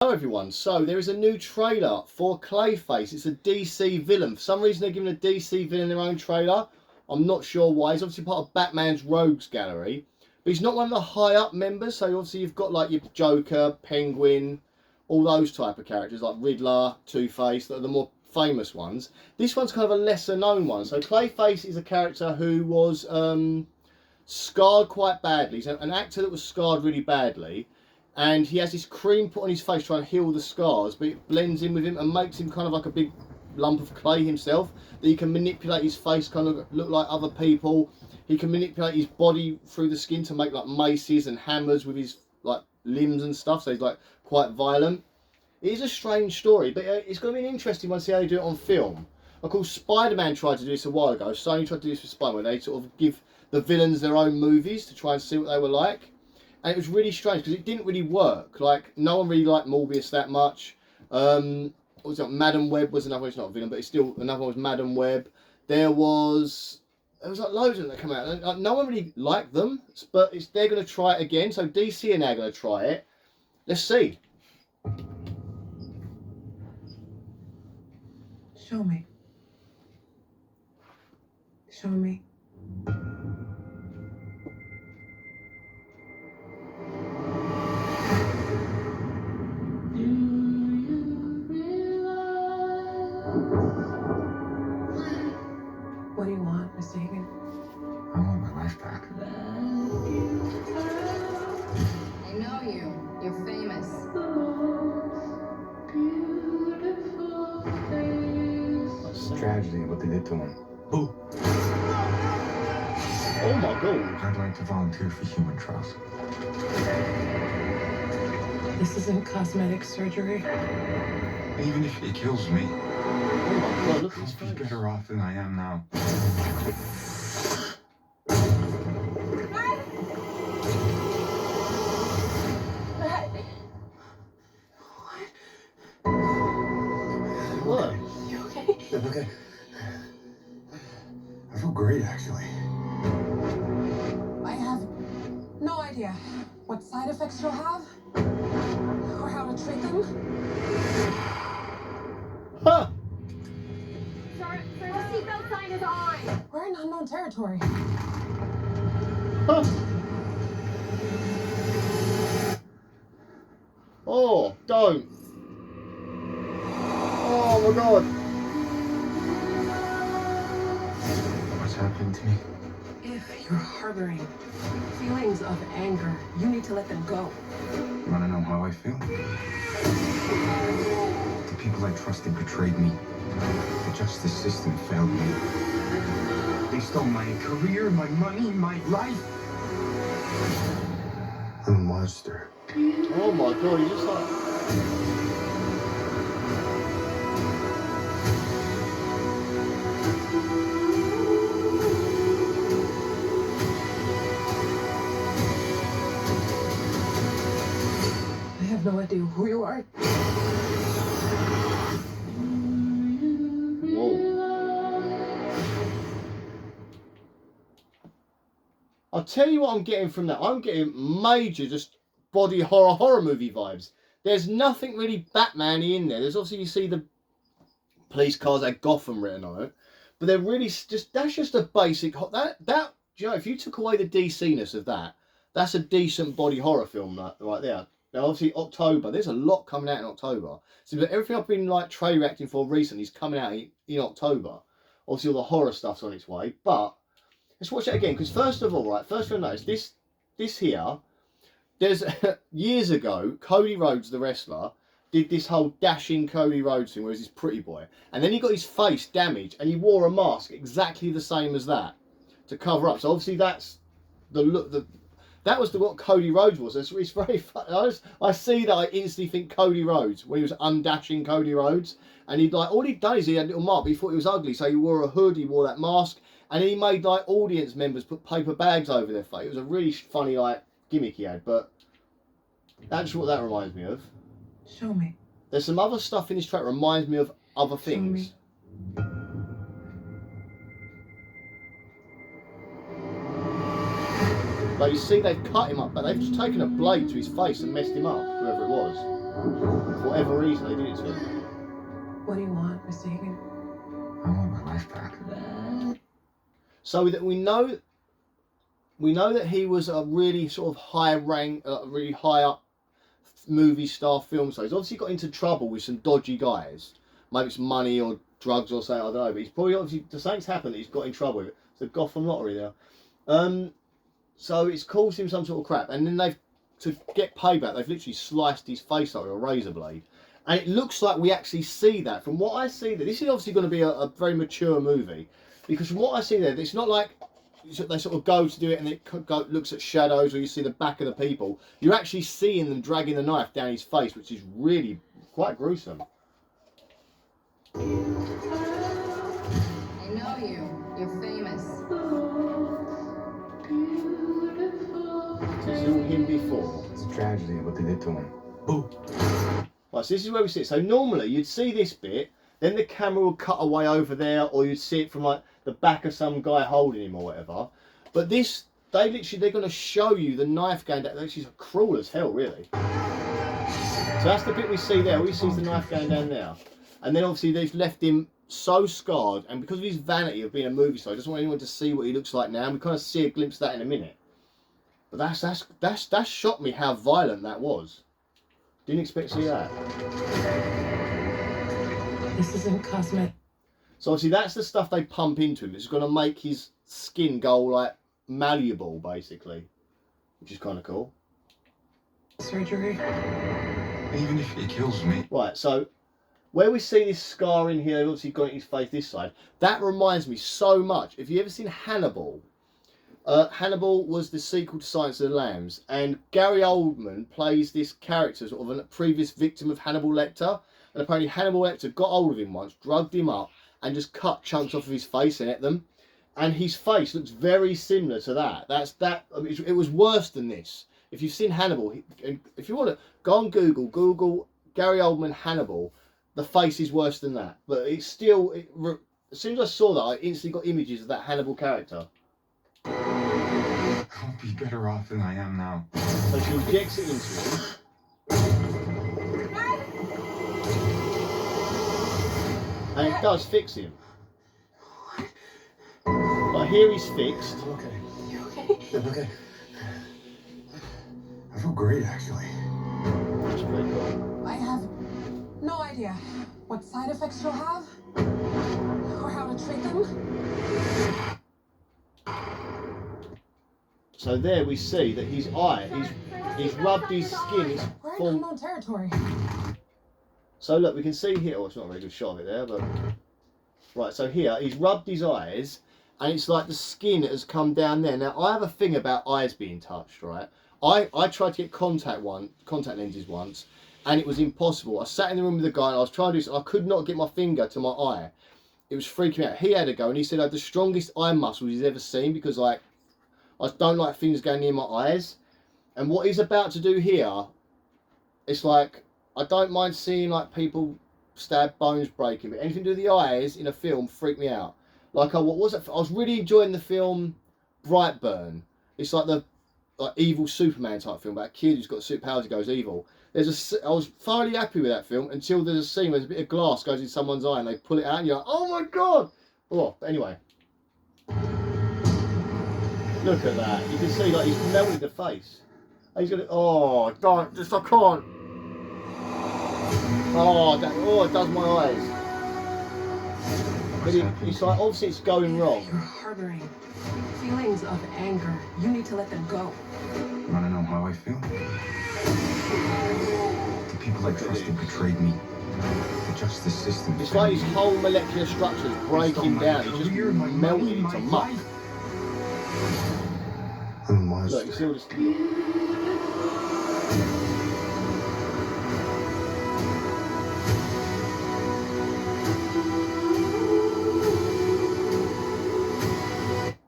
Hello everyone, so there is a new trailer for Clayface. It's a DC villain. For some reason they're giving a DC villain their own trailer. I'm not sure why. He's obviously part of Batman's Rogues Gallery. But he's not one of the high up members, so obviously you've got like your Joker, Penguin, all those type of characters like Riddler, Two-Face, that are the more famous ones. This one's kind of a lesser known one. So Clayface is a character who was scarred quite badly. He's an actor that was scarred really badly. And he has this cream put on his face trying to heal the scars, but it blends in with him and makes him kind of like a big lump of clay himself, that he can manipulate his face, kind of look like other people. He can manipulate his body through the skin to make like maces and hammers with his like limbs and stuff, so he's like quite violent. It is a strange story, but it's going to be an interesting one to see how they do it on film. Of course, Spider-Man tried to do this a while ago. Sony tried to do this with Spider-Man. They sort of give the villains their own movies to try and see what they were like. And it was really strange because it didn't really work. Like, no one really liked Morbius that much. What was it? Madam Web was another one. It's not a villain, but it's still another one was Madam Web. There was like loads of them that come out. And no one really liked them, but they're going to try it again. So DC are now going to try it. Let's see. Show me. Show me. What do you want, Mr. Hagen? I want my life back. I know you. You're famous. Tragedy, what they did to him. Who? Oh my god. I'd like to volunteer for human trials. This isn't cosmetic surgery. Even if it kills me, Oh my god, look at his I'll be face. better off than I am now. What? You okay? I'm okay. I feel great, actually. I have no idea what side effects you'll have or how to treat them. Huh! Sir, the seatbelt sign is on. We're in unknown territory. Huh. Oh, don't. Oh my god. What's happening to me? If you're harboring feelings of anger, you need to let them go. You want to know how I feel? The people I trusted betrayed me. The justice system failed me. They stole my career, my money, my life. I'm a monster. Oh my god, he's just like... I have no idea who you are. I'll tell you what I'm getting from that. I'm getting major just body horror movie vibes. There's nothing really Batman-y in there. There's obviously, you see the police cars that Gotham written on it, but they're really just, that's just a basic, that you know, if you took away the DC-ness of that, that's a decent body horror film right there. Now obviously October, there's a lot coming out in October. So everything I've been like trade reacting for recently is coming out in October. Obviously all the horror stuff's on its way, but let's watch it again, because first of all, right, first thing I noticed, this here, there's, years ago, Cody Rhodes, the wrestler, did this whole dashing Cody Rhodes thing where he's this pretty boy. And then he got his face damaged and he wore a mask exactly the same as that to cover up. So obviously that's the look, that was what Cody Rhodes was. It's very funny. I see that, I instantly think Cody Rhodes, when he was undashing Cody Rhodes. And he'd like, all he'd done is he had a little mark, but he thought he was ugly. So he wore a hood, he wore that mask. And he made like audience members put paper bags over their face. It was a really funny like gimmick he had, but that's what that reminds me of. Show me. There's some other stuff in this track that reminds me of other things. Like you see, they've cut him up, but they've just taken a blade to his face and messed him up, whoever it was. For whatever reason, they did it to him. What do you want, Mr. Higgin? I want my life back. So that we know that he was a really sort of high rank, really high up movie star film star. He's obviously got into trouble with some dodgy guys. Maybe it's money or drugs or something, I don't know. But he's probably obviously, something's happened that he's got in trouble with it. It's the Gotham lottery there. So it's caused him some sort of crap. And then to get payback, they've literally sliced his face up with a razor blade. And it looks like we actually see that. From what I see there, this is obviously going to be a very mature movie. Because from what I see there, it's not like they sort of go to do it and it looks at shadows, or you see the back of the people. You're actually seeing them dragging the knife down his face, which is really quite gruesome. I know you. You're famous. This is all him before. It's a tragedy what they did to him. Boo. Right, so this is where we see it. So normally you'd see this bit, then the camera would cut away over there, or you'd see it from like the back of some guy holding him or whatever. But this, they're going to show you the knife going down. Which is cruel as hell, really. So that's the bit we see there. We see the knife going down there. And then obviously they've left him so scarred, and because of his vanity of being a movie star, he doesn't want anyone to see what he looks like now. And we kind of see a glimpse of that in a minute. But that shocked me how violent that was. Didn't expect to see that. This isn't cosmetic. So obviously that's the stuff they pump into him. It's going to make his skin go like malleable, basically, which is kind of cool. Surgery. Even if he kills me. Right, so where we see this scar in here, obviously got it in his face this side, that reminds me so much. If you ever seen Hannibal, Hannibal was the sequel to Silence of the Lambs, and Gary Oldman plays this character, sort of a previous victim of Hannibal Lecter, and apparently Hannibal Lecter got hold of him once, drugged him up, and just cut chunks off of his face and ate them, and his face looks very similar to that. I mean, it was worse than this. If you've seen Hannibal, if you want to go on Google Gary Oldman Hannibal, the face is worse than that, but it's still. As soon as I saw that, I instantly got images of that Hannibal character. I'll be better off than I am now. So she injects it into him. And it does fix him. But here he's fixed. I'm okay. You okay? I'm okay. I feel great, actually. That's pretty cool. I have no idea what side effects you'll have or how to treat them. So there we see that his eye, he's rubbed his skin, it's We're in full. unknown territory. So look, we can see here, oh, it's not a very good shot of it there, but... Right, so here, he's rubbed his eyes, and it's like the skin has come down there. Now, I have a thing about eyes being touched, right? I tried to get contact lenses once, and it was impossible. I sat in the room with a guy, and I was trying to do this, I could not get my finger to my eye. It was freaking me out. He had a go, and he said I had the strongest eye muscles he's ever seen, because, like, I don't like things going near my eyes. And what he's about to do here, it's like, I don't mind seeing like people stab, bones breaking, but anything to do with the eyes in a film freaked me out. Like, what was it? I was really enjoying the film Brightburn. It's like the evil Superman type film about a kid who's got superpowers and goes evil. I was thoroughly happy with that film until there's a scene where there's a bit of glass goes in someone's eye and they pull it out and you're like, oh my god! Oh, but anyway. Look at that. You can see like he's melted the face. And he's got it. Oh, don't, just I can't. Oh, it does my eyes. But it's like obviously it's going wrong. You're harboring feelings of anger. You need to let them go. You want to know how I feel? The people I trusted betrayed me. The justice system. It's like his whole molecular structure is breaking down. It's just melting into muck. Look, you see all this.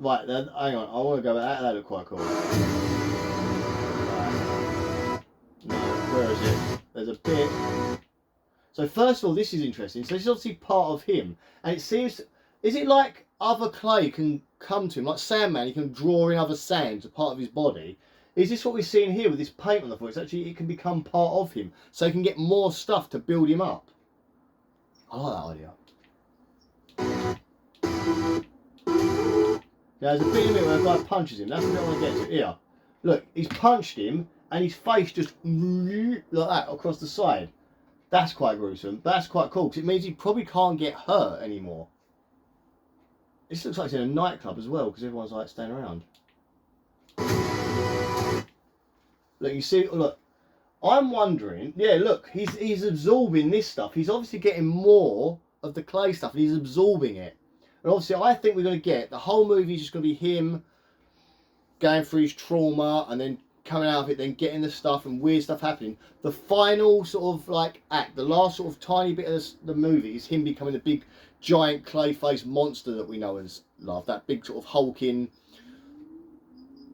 Right, then, hang on, I want to go back. That looked quite cool. Right. No, where is it? There's a bit. So first of all, this is interesting. So this is obviously part of him. And it seems, is it like other clay can come to him? Like Sandman, he can draw in other sand as part of his body. Is this what we're seeing here with this paint on the foot? It's actually, it can become part of him. So he can get more stuff to build him up. I like that idea. Now there's a bit in it where a guy punches him. That's what I want to get to here. Look, he's punched him and his face just like that across the side. That's quite gruesome. That's quite cool because it means he probably can't get hurt anymore. This looks like it's in a nightclub as well because everyone's like staying around. Look, you see, look, I'm wondering, yeah, look, he's absorbing this stuff. He's obviously getting more of the clay stuff and he's absorbing it. And obviously I think we're going to get, the whole movie is just going to be him going through his trauma and then coming out of it, then getting the stuff and weird stuff happening. The final sort of like act, the last sort of tiny bit of the movie is him becoming the big giant Clayface monster that we know and love. That big sort of hulking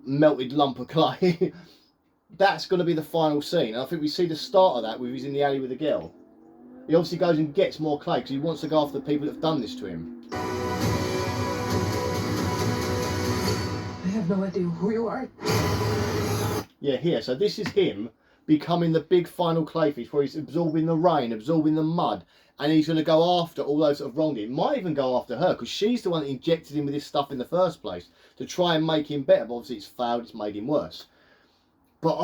melted lump of clay. That's going to be the final scene. And I think we see the start of that when he's in the alley with the girl. He obviously goes and gets more clay because he wants to go after the people that have done this to him. I have no idea who you are. Yeah, here. So this is him becoming the big final Clayface where he's absorbing the rain, absorbing the mud. And he's going to go after all those that have wronged him. Might even go after her because she's the one that injected him with this stuff in the first place to try and make him better. But obviously it's failed. It's made him worse. But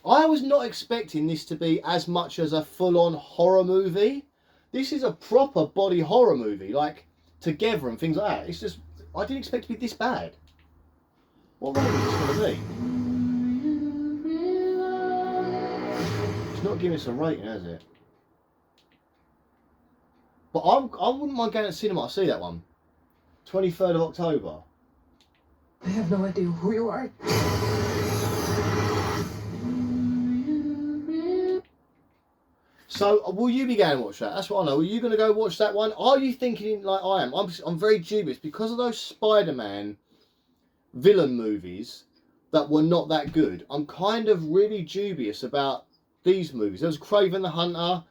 I was not expecting this to be as much as a full-on horror movie. This is a proper body horror movie, like together and things like that. It's just, I didn't expect it to be this bad. What rating is this going to be? It's not giving us a rating, has it? But I wouldn't mind going to the cinema to see that one. 23rd of October. I have no idea who you are. So, will you be going to watch that? That's what I know. Are you going to go watch that one? Are you thinking like I am? I'm very dubious because of those Spider-Man villain movies that were not that good. I'm kind of really dubious about these movies. There was Kraven the Hunter,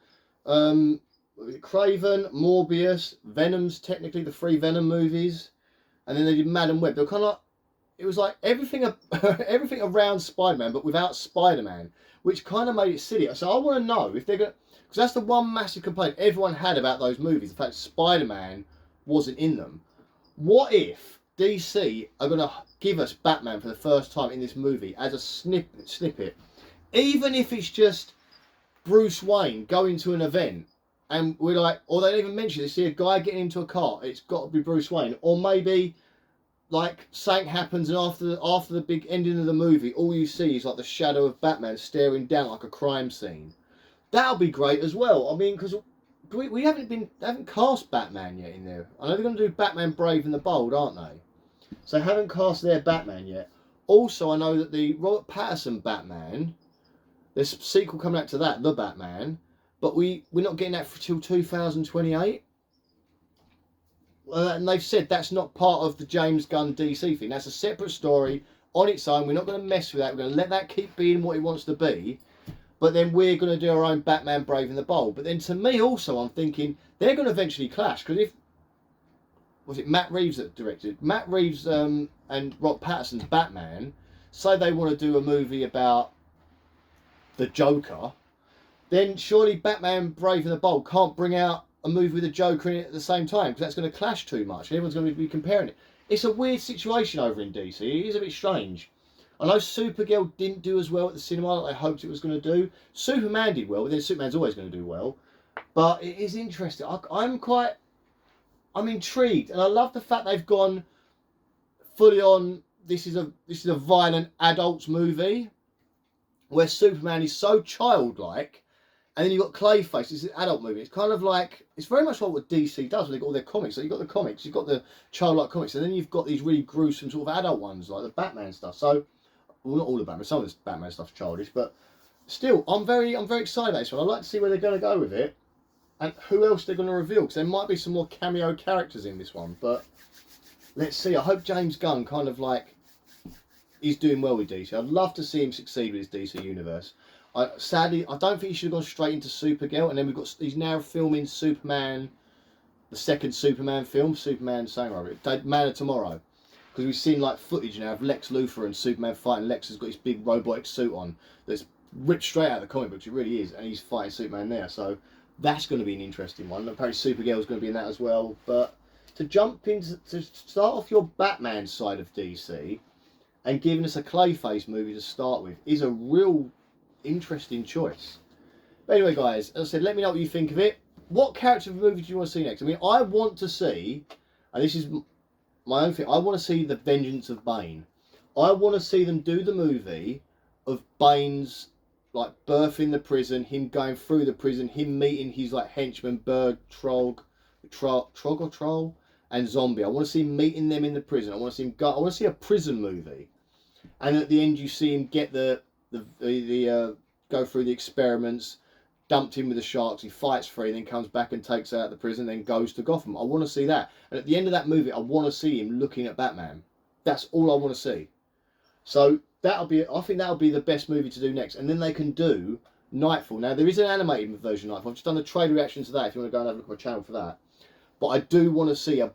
Kraven, Morbius, Venom's technically the 3 Venom movies, and then they did Madam Web. They were kind of like, it was like everything around Spider-Man, but without Spider-Man, which kind of made it silly. So I want to know if they're going to, because that's the one massive complaint everyone had about those movies, the fact Spider-Man wasn't in them. What if DC are going to give us Batman for the first time in this movie as a snippet, even if it's just Bruce Wayne going to an event, and we're like, or they don't even mention it, they see a guy getting into a car, it's got to be Bruce Wayne, or maybe like something happens and after the big ending of the movie, all you see is like the shadow of Batman staring down like a crime scene. That'll be great as well. I mean, because we haven't cast Batman yet in there. I know they're going to do Batman Brave and the Bold, aren't they? So they haven't cast their Batman yet. Also, I know that the Robert Pattinson Batman, there's a sequel coming out to that, The Batman, but we're not getting that till 2028. And they've said that's not part of the James Gunn DC thing. That's a separate story on its own. We're not going to mess with that. We're going to let that keep being what it wants to be. But then we're going to do our own Batman Brave and the Bold. But then to me also, I'm thinking they're going to eventually clash. Because if, was it Matt Reeves that directed? Matt Reeves and Robert Pattinson's Batman, say they want to do a movie about the Joker, then surely Batman Brave and the Bold can't bring out a movie with a Joker in it at the same time, because that's going to clash too much and everyone's going to be comparing it. It's a weird situation over in DC. It is a bit strange. I know Supergirl didn't do as well at the cinema like they hoped it was going to do. Superman did well, but then Superman's always going to do well. But it is interesting. I'm intrigued, and I love the fact they've gone fully on. This is a violent adults movie where Superman is so childlike. And then you've got Clayface, it's an adult movie. It's kind of like, it's very much like what DC does when they've got all their comics. So you've got the comics, you've got the childlike comics, and then you've got these really gruesome sort of adult ones, like the Batman stuff. So, well, not all the Batman, some of this Batman stuff's childish, but still, I'm very excited about this one. I'd like to see where they're going to go with it, and who else they're going to reveal, because there might be some more cameo characters in this one, but let's see. I hope James Gunn kind of like, he's doing well with DC. I'd love to see him succeed with his DC universe. Sadly, I don't think he should have gone straight into Supergirl, and then he's now filming Superman, the second Superman film, Superman Man of Tomorrow. because we've seen like footage now of Lex Luthor and Superman fighting. Lex has got his big robotic suit on that's ripped straight out of the comic books. It really is, and he's fighting Superman there. So that's going to be an interesting one. Apparently Supergirl's going to be in that as well. But to start off your Batman side of DC and giving us a Clayface movie to start with is a real interesting choice. But anyway, guys, as I said, let me know what you think of it. What character of the movie do you want to see next? I mean, I want to see, and this is my own thing, I want to see The Vengeance of Bane. I want to see them do the movie of Bane's like birth in the prison, him going through the prison, him meeting his like henchman, Bird, Trog or Troll, and Zombie. I want to see him meeting them in the prison. I want to see him go. I want to see a prison movie, and at the end you see him get the go through the experiments, dumped in with the sharks. He fights free, then comes back and takes out the prison, then goes to Gotham. I want to see that, and at the end of that movie, I want to see him looking at Batman. That's all I want to see. So that'll be. I think that'll be the best movie to do next, and then they can do Nightfall. Now there is an animated version of Nightfall. I've just done the trailer reaction to that. If you want to go and have a look at my channel for that. But I do want to see a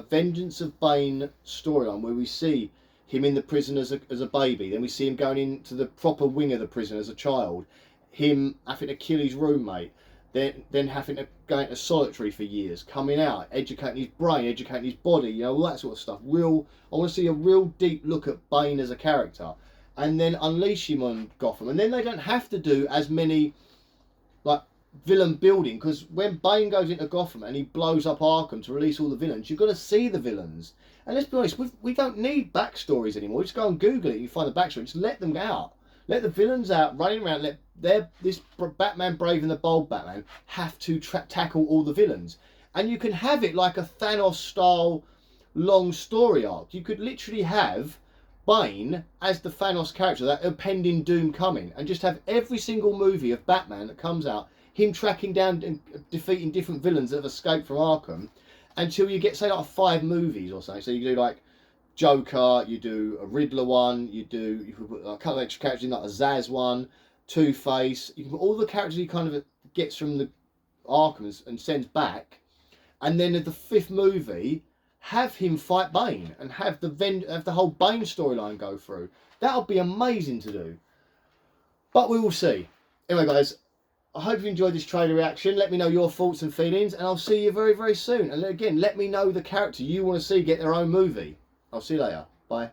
Vengeance of Bane storyline where we see him in the prison as a baby, then we see him going into the proper wing of the prison as a child, him having to kill his roommate, then having to go into solitary for years, coming out, educating his brain, educating his body, you know, all that sort of stuff. I want to see a real deep look at Bane as a character, and then unleash him on Gotham, and then they don't have to do as many like villain building, because when Bane goes into Gotham and he blows up Arkham to release all the villains, you've got to see the villains. And let's be honest, we don't need backstories anymore. Just go and Google it, you find the backstory, just let them out. Let the villains out, running around, this Batman Brave and the Bold Batman have to tackle all the villains. And you can have it like a Thanos style long story arc. You could literally have Bane as the Thanos character, that impending doom coming, and just have every single movie of Batman that comes out, him tracking down and defeating different villains that have escaped from Arkham, until you get, say, like 5 movies or something. So you do like Joker, you do a Riddler one, you can put a couple of extra characters in, like a Zaz one, Two-Face. You can put all the characters he kind of gets from the Arkham and sends back, and then at the 5th movie, have him fight Bane and have the whole Bane storyline go through. That'll be amazing to do. But we will see. Anyway, guys, I hope you enjoyed this trailer reaction. Let me know your thoughts and feelings, and I'll see you very, very soon. And again, let me know the character you want to see get their own movie. I'll see you later. Bye.